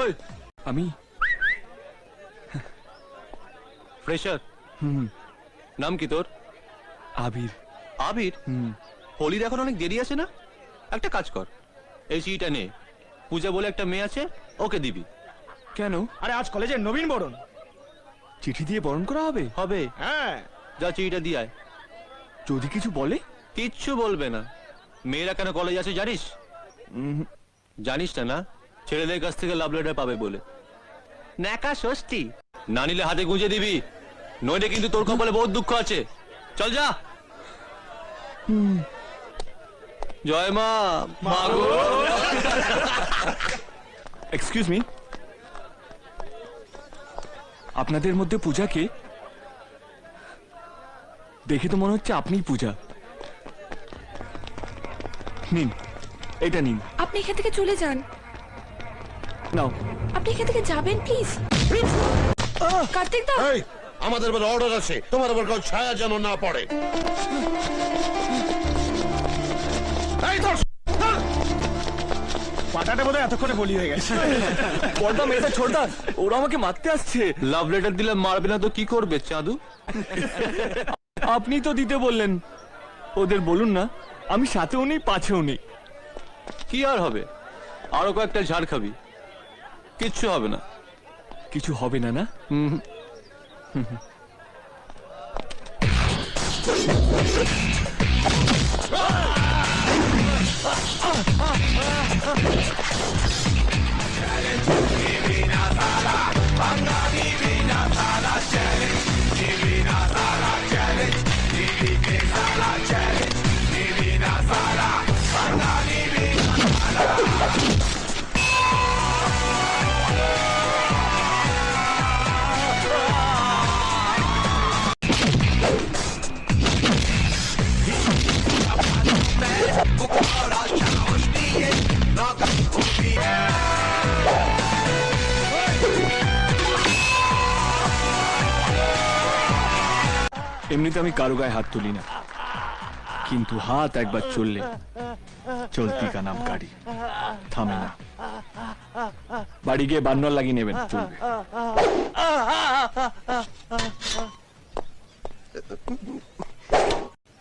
ওই আমি ফ্রেশার। নাম কি তোর? আবির। আবির? হোলির এখন অনেক দেরি আছে না? একটা কাজ কর, এই চিঠিটা নে, পূজা বলে একটা মেয়ে আছে, ওকে দিবি। কেন? আরে আজ কলেজের নবীন বরণ। চিঠি দিয়ে বরণ করা হবে? হবে। হ্যাঁ, যা চিঠিটা দিয়ে আয়। যদি কিছু বলে? কিচ্ছু বলবে না। মেয়েরা কেন কলেজ আছে জানিস? জানিস না? না, ছেলেদের কাছ থেকে লাভ লেটার পাবে বলে। ন্যাকা ষষ্ঠী না নিলে হাতে গুঁজে দিবি, নইলে কিন্তু তোর কপালে বহুত দুঃখ আছে। চল যা। জয় মা। মা গো। এক্সকিউজ মি, আপনাদের মধ্যে পূজাকে দেখে তো মনে হচ্ছে আপনিই পূজা। নিন, এটা নিন। আপনি এখান থেকে চলে যান। নাও। আপনি এখান থেকে যাবেন প্লিজ। কার্তিক দা, এই, আমাদের উপর অর্ডার আছে, তোমার উপর কারো ছায়া যেন না পড়ে। এই ধর, পাটাটা বোধহয় এতক্ষণে বলি হয়ে গেছে। পর্দা মেয়েটা ছোড়দা, ওরা আমাকে মারতে আসছে। লাভ লেটার দিলে মারবে না তো কি করবে চাঁদু? আপনি তো দিতে বললেন, ওদের বলুন না আমি সাথেও নেই পাছেও নেই। কি আর হবে, আরো কয়েকটা ঝাড় খাবি, কিচ্ছু হবে না। কিছু হবে না? না এমনিতে আমি কারো গায়ে হাত তুলি না, কিন্তু হাত একবার চললে চলতি কা নাম গাড়ি, থামে না। বাড়ি গিয়ে বান্নর লাগিয়ে নেবেন, চলবে।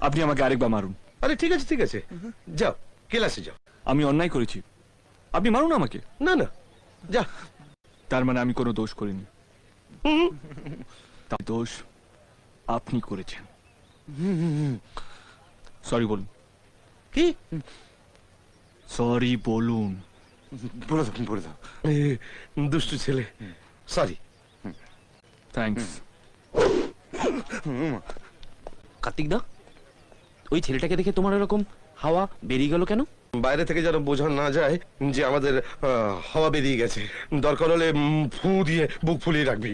আপনি আমাকে আরেকবার মারুন। আরে ঠিক আছে ঠিক আছে, যাও ক্লাসে যাও। আমি অন্যায় করেছি, আপনি মারুন আমাকে। না না, যা। তার মানে আমি কোনো দোষ করিনি? তার দোষ আপনি করেছেন। সরি বলুন। কি? সরি বলুন। বলে দাও বলে দাও। দুষ্টু ছেলে, সরি। থ্যাঙ্কস। কার্তিক দা, ওই ছেলেটাকে দেখে তোমার এরকম হাওয়া বেরিয়ে গেল কেন? বাইরে থেকে যেন বোঝা না যায় যে আমাদের হাওয়া বেরিয়ে গেছে। দরকার হলে ফু দিয়ে বুক ফুলিয়ে রাখবি।